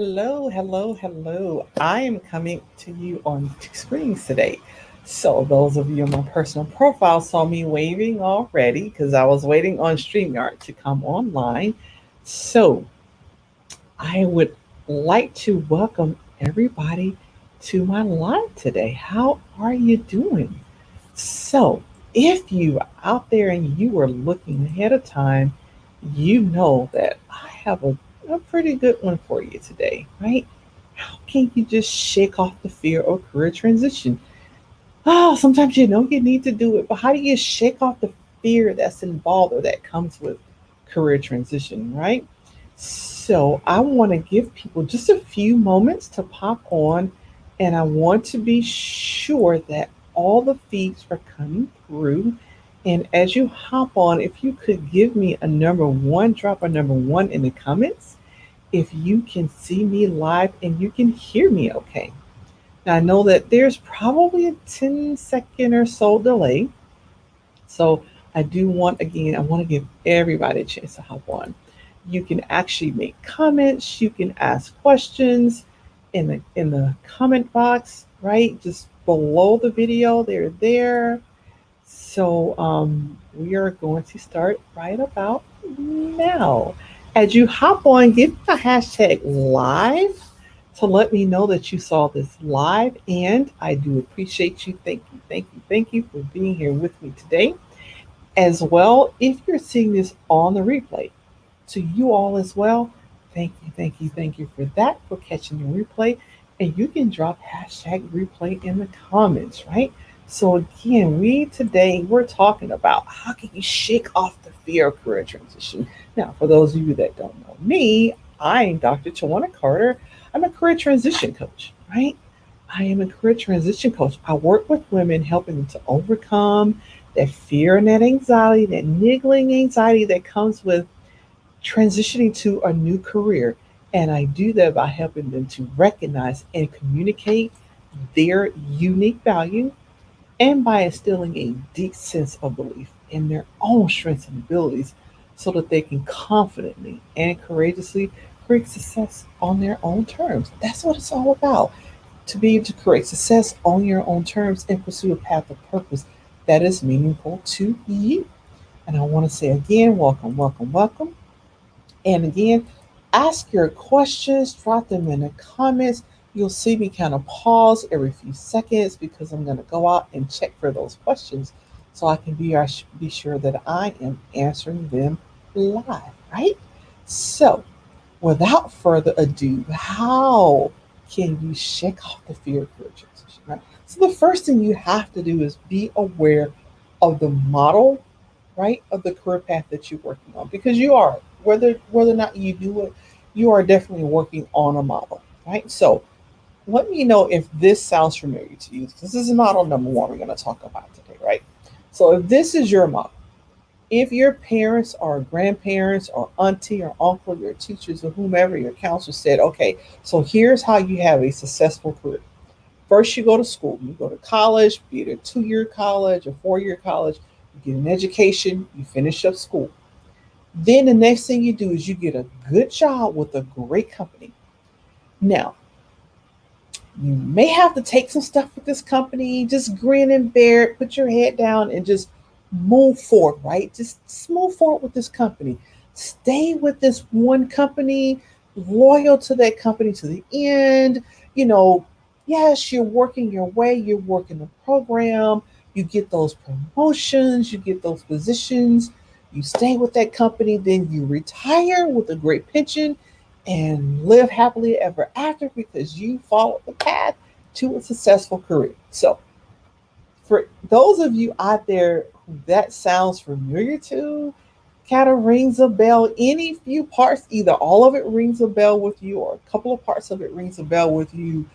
Hello, hello, hello. I am coming to you on two screens today. So, those of you on my personal profile saw me waving already because I was waiting on StreamYard to come online. So, I would like to welcome everybody to my live today. How are you doing? So, if you are out there and you are looking ahead of time, you know that I have a pretty good one for you today, right? How can you just shake off the fear of career transition? Oh, sometimes you know you need to do it, but how do you shake off the fear that's involved or that comes with career transition, right? So I want to give people just a few moments to pop on, and I want to be sure that all the feeds are coming through. And as you hop on, if you could give me a number one, drop a number one in the comments if you can see me live and you can hear me okay. Now, I know that there's probably a 10-second or so delay. So I want to give everybody a chance to hop on. You can actually make comments, you can ask questions in the comment box, right? Just below the video, they're there. So we are going to start right about now. As you hop on, give the hashtag live to let me know that you saw this live. And I do appreciate you. Thank you, thank you, thank you for being here with me today. As well, if you're seeing this on the replay, to you all as well, thank you, thank you, thank you for that, for catching the replay. And you can drop hashtag replay in the comments, right? So again, we're talking about how can you shake off the fear of career transition. Now, for those of you that don't know me, I'm Dr. Twanna Carter. I'm a career transition coach, right? I am a career transition coach. I work with women, helping them to overcome that fear and that anxiety, that niggling anxiety that comes with transitioning to a new career. And I do that by helping them to recognize and communicate their unique value and by instilling a deep sense of belief in their own strengths and abilities so that they can confidently and courageously create success on their own terms. That's what it's all about, to be able to create success on your own terms and pursue a path of purpose that is meaningful to you. And I want to say again, welcome, welcome, welcome. And again, ask your questions, drop them in the comments. You'll see me kind of pause every few seconds because I'm going to go out and check for those questions so I can be sure that I am answering them live, right? So, without further ado, how can you shake off the fear of career transition, right? So, the first thing you have to do is be aware of the model, right, of the career path that you're working on, because you are, whether or not you do it, you are definitely working on a model, right? So let me know if this sounds familiar to you. This is model number one we're going to talk about today, right? So if this is your model, if your parents or grandparents or auntie or uncle, your teachers or whomever, your counselor said, okay, so here's how you have a successful career. First, you go to school, you go to college, be it a 2 year college, a 4 year college, you get an education, you finish up school. Then the next thing you do is you get a good job with a great company. Now, you may have to take some stuff with this company, just grin and bear it, put your head down and just move forward, right? Just move forward with this company. Stay with this one company, loyal to that company to the end. You know, yes, you're working your way, you're working the program, you get those promotions, you get those positions, you stay with that company, then you retire with a great pension and live happily ever after because you followed the path to a successful career. So, for those of you out there who that sounds familiar to, kind of rings a bell, any few parts, either all of it rings a bell with you or a couple of parts of it rings a bell with you,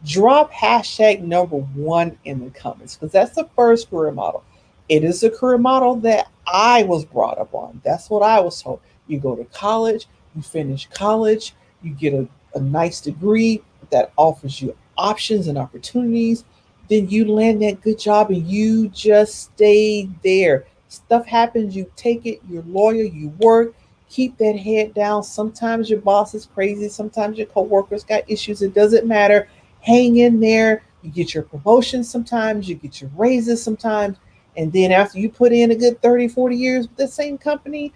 drop hashtag number one in the comments because that's the first career model. It is a career model that I was brought up on. That's what I was told. You go to college, you finish college, you get a nice degree that offers you options and opportunities. Then you land that good job and you just stay there. Stuff happens, you take it, you're loyal, you work, Keep that head down. Sometimes your boss is crazy. Sometimes your coworkers got issues. It doesn't matter. Hang in there. You get your promotions sometimes. You get your raises sometimes. And then after you put in a good 30, 40 years with the same company,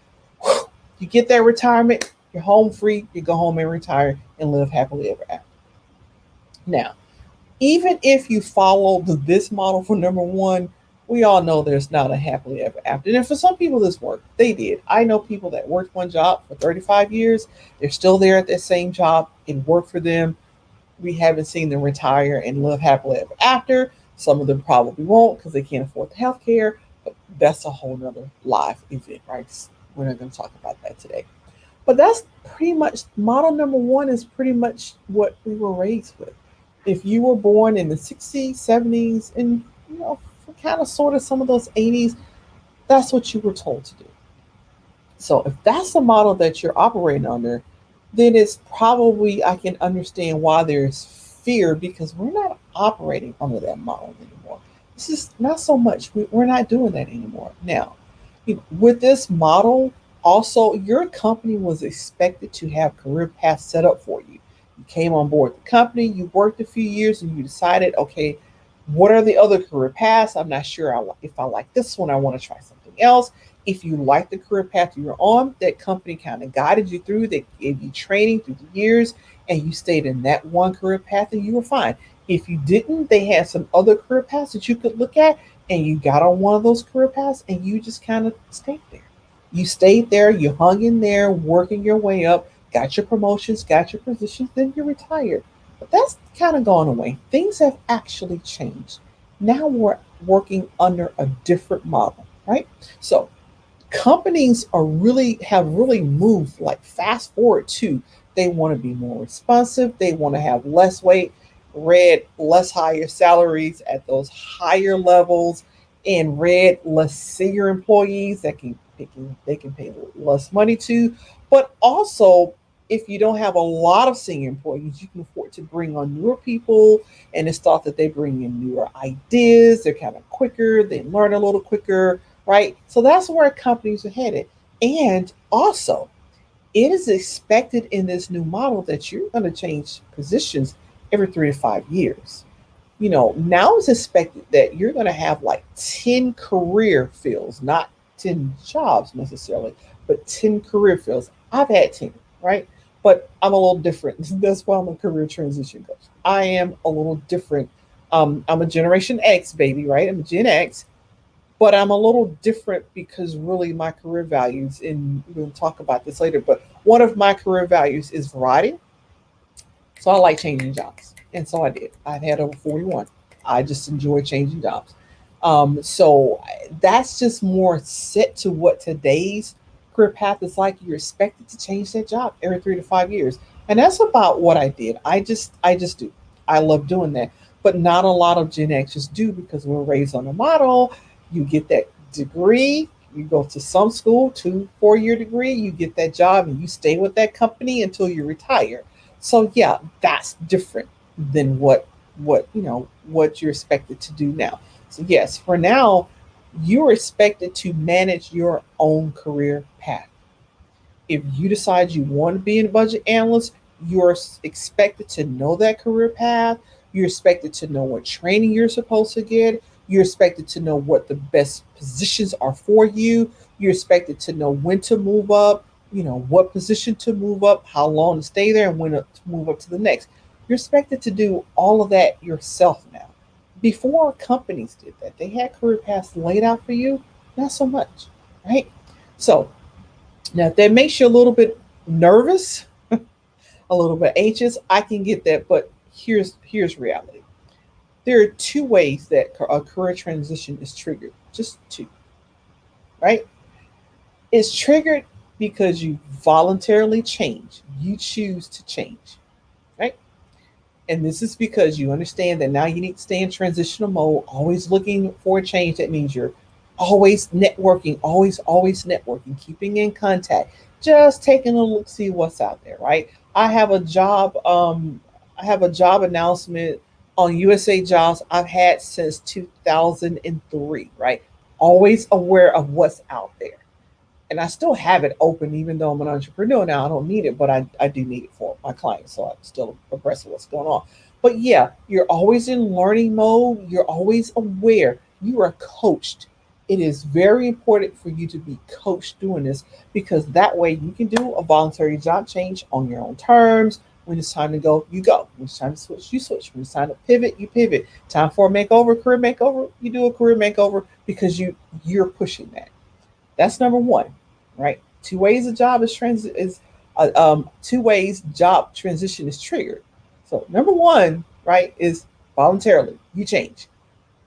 you get that retirement. You're home free. You go home and retire and live happily ever after. Now, even if you follow this model for number one, we all know there's not a happily ever after. And for some people, this worked. They did. I know people that worked one job for 35 years. They're still there at that same job. It worked for them. We haven't seen them retire and live happily ever after. Some of them probably won't because they can't afford the health care. But that's a whole nother live event, right? We're not going to talk about that today. But that's pretty much model number one is pretty much what we were raised with. If you were born in the 60s, 70s, and kind of sort of some of those 80s, that's what you were told to do. So if that's the model that you're operating under, then it's probably I can understand why there's fear because we're not operating under that model anymore. This is not so much. We're not doing that anymore. Now, with this model, also your company was expected to have career paths set up for you. You came on board the company, you worked a few years, and you decided, okay, what are the other career paths? I'm not sure if I like this one. I want to try something else. If you like the career path you were on, that company kind of guided you through. They gave you training through the years, and you stayed in that one career path, and you were fine. If you didn't, they had some other career paths that you could look at, and you got on one of those career paths, and you just kind of stayed there. You stayed there, you hung in there, working your way up, got your promotions, got your positions, then you retired. But that's kind of gone away. Things have actually changed. Now we're working under a different model, right? So companies have really moved like fast forward to they want to be more responsive, they want to have less weight, less higher salaries at those higher levels, and less senior employees they can pay less money to, but also if you don't have a lot of senior employees, you can afford to bring on newer people. And it's thought that they bring in newer ideas. They're kind of quicker. They learn a little quicker, right? So that's where companies are headed. And also, it is expected in this new model that you're going to change positions every 3 to 5 years. Now it's expected that you're going to have like 10 career fields, not 10 jobs necessarily, but 10 career fields. I've had 10, right? But I'm a little different. That's why I'm a career transition coach. I am a little different. I'm a Generation X baby, right? I'm a Gen X, but I'm a little different because really my career values, and we'll talk about this later, but one of my career values is variety. So I like changing jobs. And so I did. I've had over 41. I just enjoy changing jobs. So that's just more set to what today's career path is like. You're expected to change that job every 3 to 5 years. And that's about what I did. I just do. I love doing that. But not a lot of Gen Xers do because we're raised on a model. You get that degree, you go to some school, 2 4 year degree, you get that job and you stay with that company until you retire. So yeah, that's different than what you're expected to do now. So yes, for now, you're expected to manage your own career path. If you decide you want to be a budget analyst, you're expected to know that career path. You're expected to know what training you're supposed to get. You're expected to know what the best positions are for you. You're expected to know when to move up, what position to move up, how long to stay there, and when to move up to the next. You're expected to do all of that yourself now. Before companies did that, they had career paths laid out for you, not so much, right? So now if that makes you a little bit nervous, a little bit anxious, I can get that, but here's reality. There are two ways that a career transition is triggered. Just two, right? It's triggered because you voluntarily change. You choose to change, right? And this is because you understand that now you need to stay in transitional mode, always looking for a change. That means you're always networking, always networking, keeping in contact, just taking a look, see what's out there, right? I have a job announcement on USA Jobs I've had since 2003, right? Always aware of what's out there. And I still have it open, even though I'm an entrepreneur now. I don't need it, but I do need it for my clients. So I'm still abreast of what's going on. But yeah, you're always in learning mode. You're always aware. You are coached. It is very important for you to be coached doing this, because that way you can do a voluntary job change on your own terms. When it's time to go, you go. When it's time to switch, you switch. When it's time to pivot, you pivot. Time for a makeover, career makeover, you do a career makeover, because you're pushing that. That's number one, right? Two ways a job is 2 ways job transition is triggered. So number one, right, is voluntarily you change.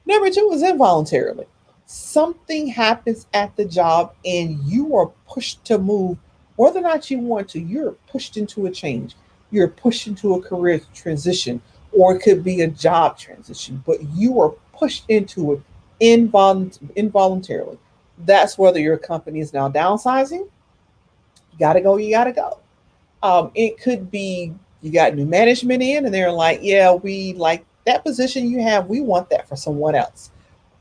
Number two is involuntarily. Something happens at the job and you are pushed to move, whether or not you want to. You're pushed into a change. You're pushed into a career transition, or it could be a job transition, but you are pushed into it involuntarily. That's whether your company is now downsizing. You got to go. You got to go. It could be you got new management in, and they're like, "Yeah, we like that position you have. We want that for someone else.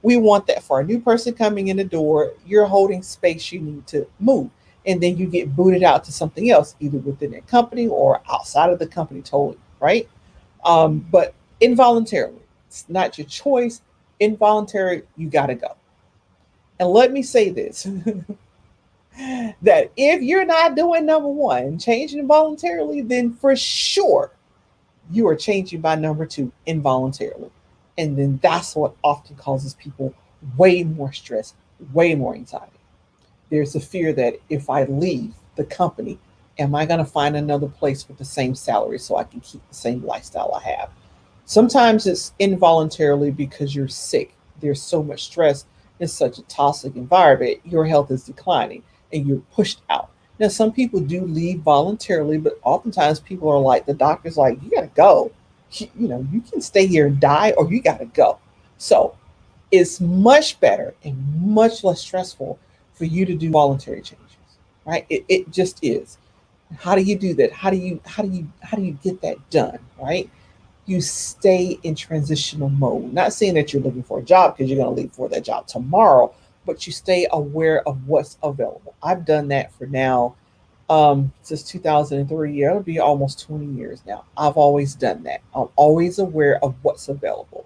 We want that for a new person coming in the door. You're holding space. You need to move." And then you get booted out to something else, either within that company or outside of the company, totally, right? But involuntarily, it's not your choice. Involuntary, you got to go. And let me say this that if you're not doing number one, changing voluntarily, then for sure you are changing by number two, involuntarily. And then that's what often causes people way more stress, way more anxiety. There's a fear that if I leave the company, am I going to find another place with the same salary so I can keep the same lifestyle I have? Sometimes it's involuntarily because you're sick. There's so much stress in such a toxic environment, your health is declining and you're pushed out. Now, some people do leave voluntarily, but oftentimes people are like, the doctor's like, you got to go. You can stay here and die, or you got to go. So it's much better and much less stressful for you to do voluntary changes, right? It just is. How do you do that? How do you get that done, right? You stay in transitional mode. Not saying that you're looking for a job because you're going to leave for that job tomorrow, but you stay aware of what's available. I've done that for now since 2003. It'll be almost 20 years now. I've always done that. I'm always aware of what's available.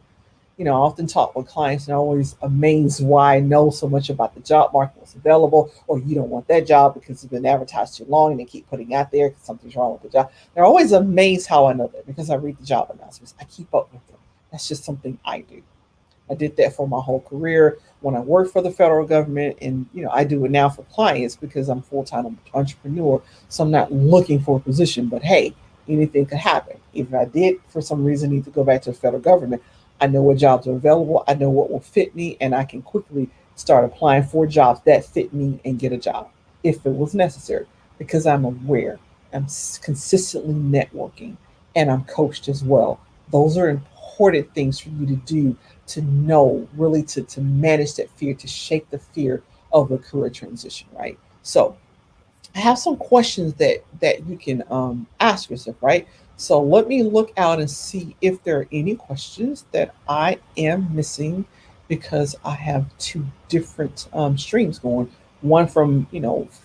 I often talk with clients and I'm always amazed why I know so much about the job market, what's available, or you don't want that job because it's been advertised too long and they keep putting out there because something's wrong with the job. They're always amazed how I know that, because I read the job announcements. I keep up with them. That's just something I do. I did that for my whole career when I worked for the federal government, and I do it now for clients because I'm a full-time entrepreneur. So I'm not looking for a position, but hey, anything could happen. If I did for some reason need to go back to the federal government, I know what jobs are available. I know what will fit me, and I can quickly start applying for jobs that fit me and get a job if it was necessary, because I'm aware. I'm consistently networking, and I'm coached as well. Those are important things for you to do, to know, really to manage that fear, to shake the fear of a career transition, right? So I have some questions that you can ask yourself, right? So let me look out and see if there are any questions that I am missing, because I have two different streams going. One from,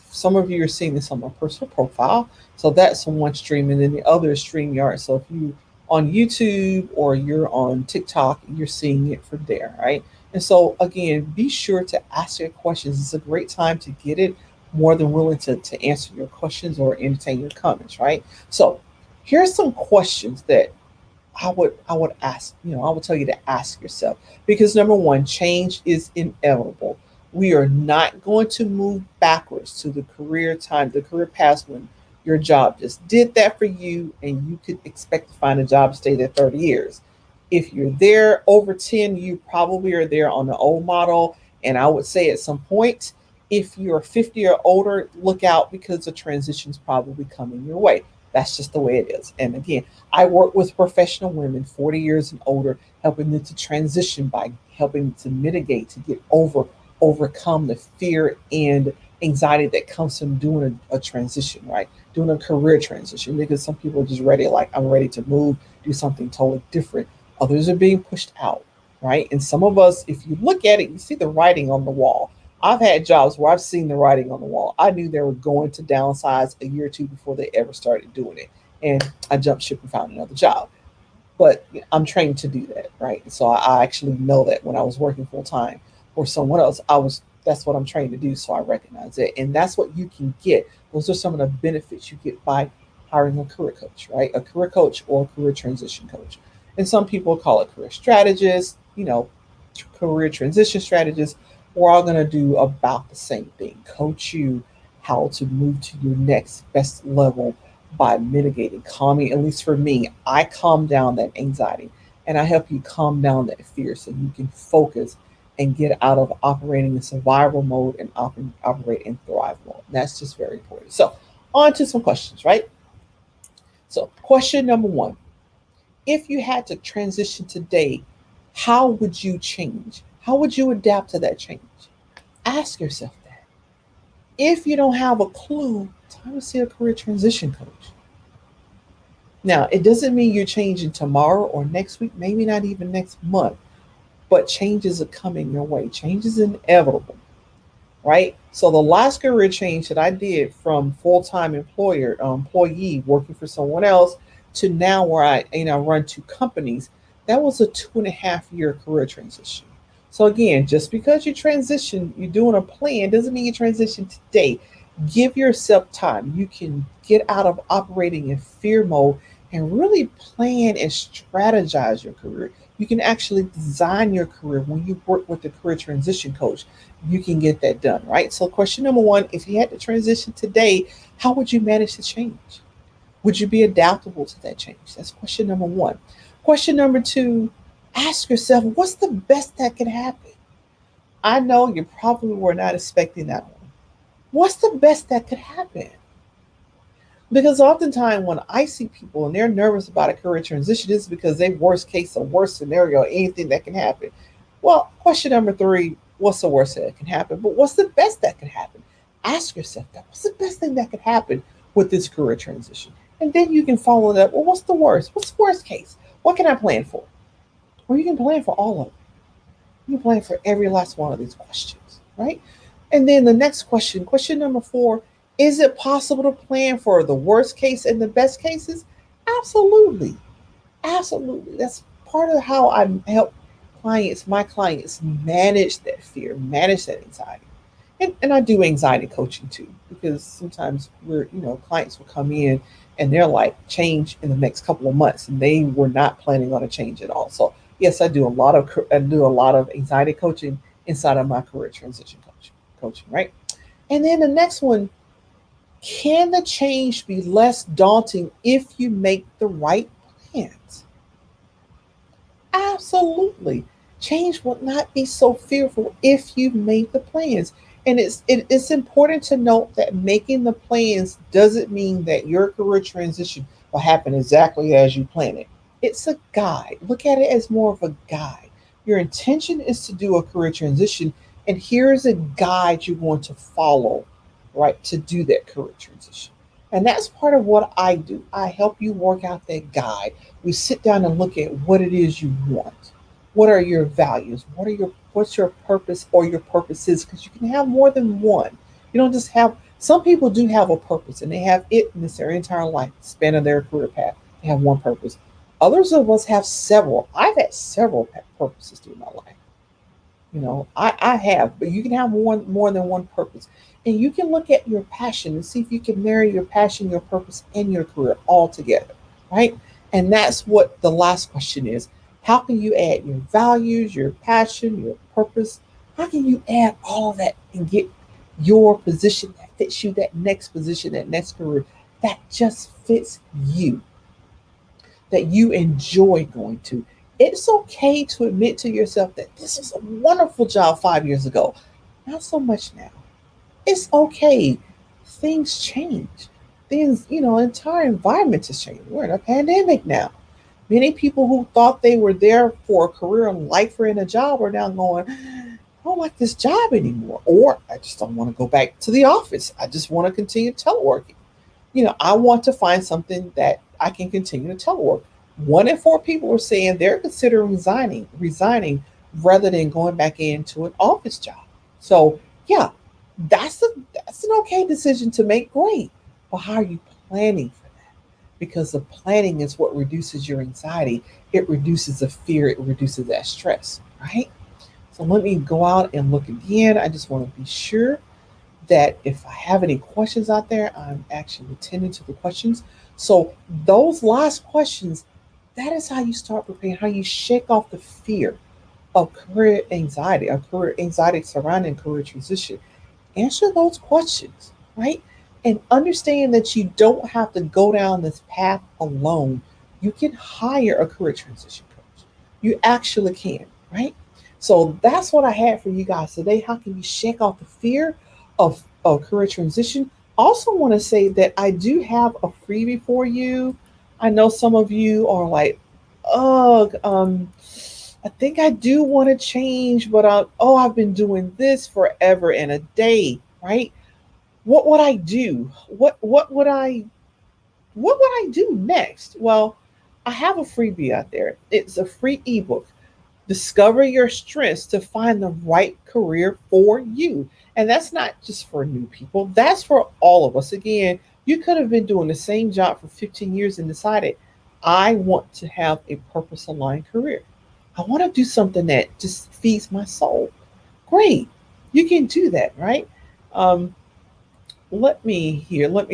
some of you are seeing this on my personal profile, so that's on one stream, and then the other is StreamYard. So if you on YouTube or you're on TikTok, you're seeing it from there, right? And so again, be sure to ask your questions. It's a great time to get it. More than willing to answer your questions or entertain your comments, right? So here's some questions that I would ask, I would tell you to ask yourself, because number one, change is inevitable. We are not going to move backwards to the career path when your job just did that for you, and you could expect to find a job to stay there 30 years. If you're there over 10, you probably are there on the old model. And I would say at some point, if you're 50 or older, look out, because the transition is probably coming your way. That's just the way it is. And again, I work with professional women 40 years and older, helping them to transition by helping to mitigate, to get overcome the fear and anxiety that comes from doing a transition, right? Doing a career transition, because some people are just ready, like, I'm ready to move, do something totally different. Others are being pushed out, right? And some of us, if you look at it, you see the writing on the wall. I've had jobs where I've seen the writing on the wall. I knew they were going to downsize a year or two before they ever started doing it. And I jumped ship and found another job. But I'm trained to do that, right? So I actually know that when I was working full time for someone else, that's what I'm trained to do. So I recognize it. And that's what you can get. Those are some of the benefits you get by hiring a career coach, right? A career coach or a career transition coach. And some people call it career strategist, career transition strategist. We're all going to do about the same thing, coach you how to move to your next best level by mitigating, calming. At least for me, I calm down that anxiety and I help you calm down that fear so you can focus and get out of operating in survival mode and operate in thrive mode. That's just very important. So, on to some questions, right? So, question number one, if you had to transition today, how would you change? How would you adapt to that change? Ask yourself that. If you don't have a clue, time to see a career transition coach. Now, it doesn't mean you're changing tomorrow or next week, maybe not even next month, but changes are coming your way. Change is inevitable, right? So the last career change that I did from full-time employee working for someone else to now where I run two companies, that was a 2.5 year career transition. So again, just because you transition, you're doing a plan doesn't mean you transition today. Give yourself time. You can get out of operating in fear mode and really plan and strategize your career. You can actually design your career when you work with a career transition coach. You can get that done, right? So, question number one, if you had to transition today, how would you manage the change? Would you be adaptable to that change? That's question number one. Question number two, ask yourself, what's the best that could happen? I know you probably were not expecting that one. What's the best that could happen? Because oftentimes when I see people and they're nervous about a career transition, it's because they worst case or worst scenario, anything that can happen. Well, question number three, what's the worst that can happen? But what's the best that could happen? Ask yourself that. What's the best thing that could happen with this career transition? And then you can follow that. Well, what's the worst? What's the worst case? What can I plan for? Or you can plan for all of them. You can plan for every last one of these questions, right? And then the next question number four, is it possible to plan for the worst case and the best cases? Absolutely. Absolutely. That's part of how I help my clients manage that fear, manage that anxiety. And I do anxiety coaching too, because sometimes clients will come in and they're like, change in the next couple of months, and they were not planning on a change at all. So yes, I do a lot of anxiety coaching inside of my career transition coaching, right? And then the next one, can the change be less daunting if you make the right plans? Absolutely. Change will not be so fearful if you've made the plans. And it's important to note that making the plans doesn't mean that your career transition will happen exactly as you plan it. It's a guide. Look at it as more of a guide. Your intention is to do a career transition, and here's a guide you're going to follow, right, to do that career transition. And that's part of what I do. I help you work out that guide. We sit down and look at what it is you want. What are your values? What's your purpose or your purposes? Because you can have more than one. You don't just have, some people do have a purpose and they have it in their entire life, span of their career path. They have one purpose. Others of us have several. I've had several purposes through my life. I have, but you can have more than one purpose. And you can look at your passion and see if you can marry your passion, your purpose, and your career all together, right? And that's what the last question is. How can you add your values, your passion, your purpose? How can you add all of that and get your position that fits you, that next position, that next career that just fits you, that you enjoy going to? It's okay to admit to yourself that this was a wonderful job 5 years ago. Not so much now. It's okay. Things change. Entire environment has changed. We're in a pandemic now. Many people who thought they were there for a career and lifer in a job are now going, I don't like this job anymore. Or I just don't want to go back to the office. I just want to continue teleworking. I want to find something that I can continue to telework. 1 in 4 people are saying they're considering resigning rather than going back into an office job. So Yeah, that's an okay decision to make. Great. But how are you planning for that? Because the planning is what reduces your anxiety. It reduces the fear. It reduces that stress, right? So let me go out and look again. I just want to be sure that if I have any questions out there, I'm actually attending to the questions. So those last questions, that is how you start preparing, how you shake off the fear of career anxiety surrounding career transition. Answer those questions, right? And understand that you don't have to go down this path alone. You can hire a career transition coach. You actually can, right? So that's what I had for you guys today. How can you shake off the fear of career transition? Also, want to say that I do have a freebie for you. I know some of you are like, oh, I think I do want to change, but I've been doing this forever and a day, right? What would I do? What would I do next? Well, I have a freebie out there. It's a free ebook. Discover your strengths to find the right career for you. And that's not just for new people, that's for all of us. Again, you could have been doing the same job for 15 years and decided, I want to have a purpose aligned career. I want to do something that just feeds my soul. Great. You can do that, right? Um, let me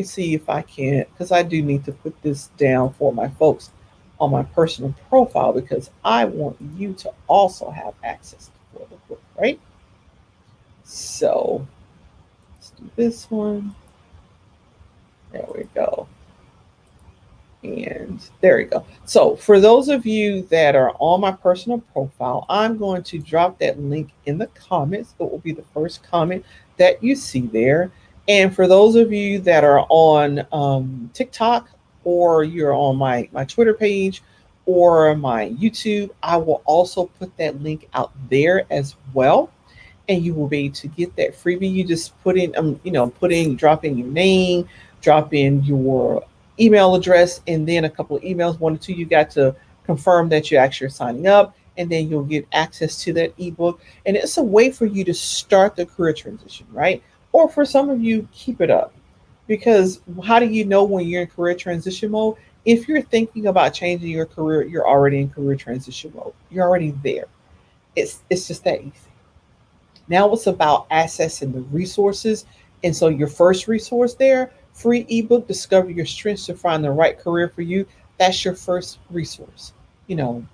see if I can, because I do need to put this down for my folks on my personal profile because I want you to also have access to the book, right? So let's do this one. There we go. And there we go. So for those of you that are on my personal profile, I'm going to drop that link in the comments. It will be the first comment that you see there. And for those of you that are on TikTok, or you're on my Twitter page or my YouTube, I will also put that link out there as well. And you will be able to get that freebie. You just put in, drop in your name, drop in your email address, and then a couple of emails, one or two, you got to confirm that you're actually signing up, and then you'll get access to that ebook. And it's a way for you to start the career transition, right? Or for some of you, keep it up. Because how do you know when you're in career transition mode? If you're thinking about changing your career, you're already in career transition mode. You're already there. It's just that easy. Now it's about accessing the resources. And so your first resource there, free ebook, Discover Your Strengths to Find the Right Career for You. That's your first resource. You know,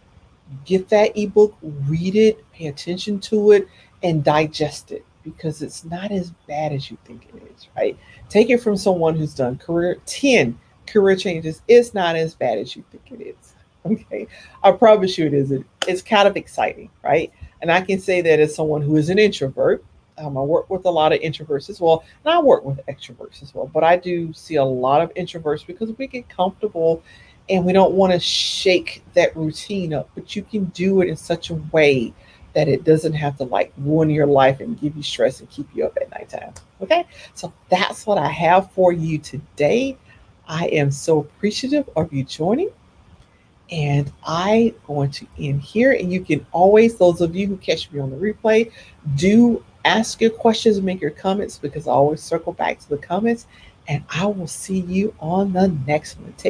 get that ebook, read it, pay attention to it, and digest it because it's not as bad as you think it is, right? Take it from someone who's done 10 career changes. It's not as bad as you think it is. Okay. I promise you it isn't. It's kind of exciting, right? And I can say that as someone who is an introvert. I work with a lot of introverts as well, and I work with extroverts as well. But I do see a lot of introverts because we get comfortable and we don't want to shake that routine up. But you can do it in such a way that it doesn't have to like ruin your life and give you stress and keep you up at nighttime. Okay, so that's what I have for you today. I am so appreciative of you joining. And I going to end here. And you can always, those of you who catch me on the replay, do ask your questions, make your comments, because I always circle back to the comments. And I will see you on the next one. Take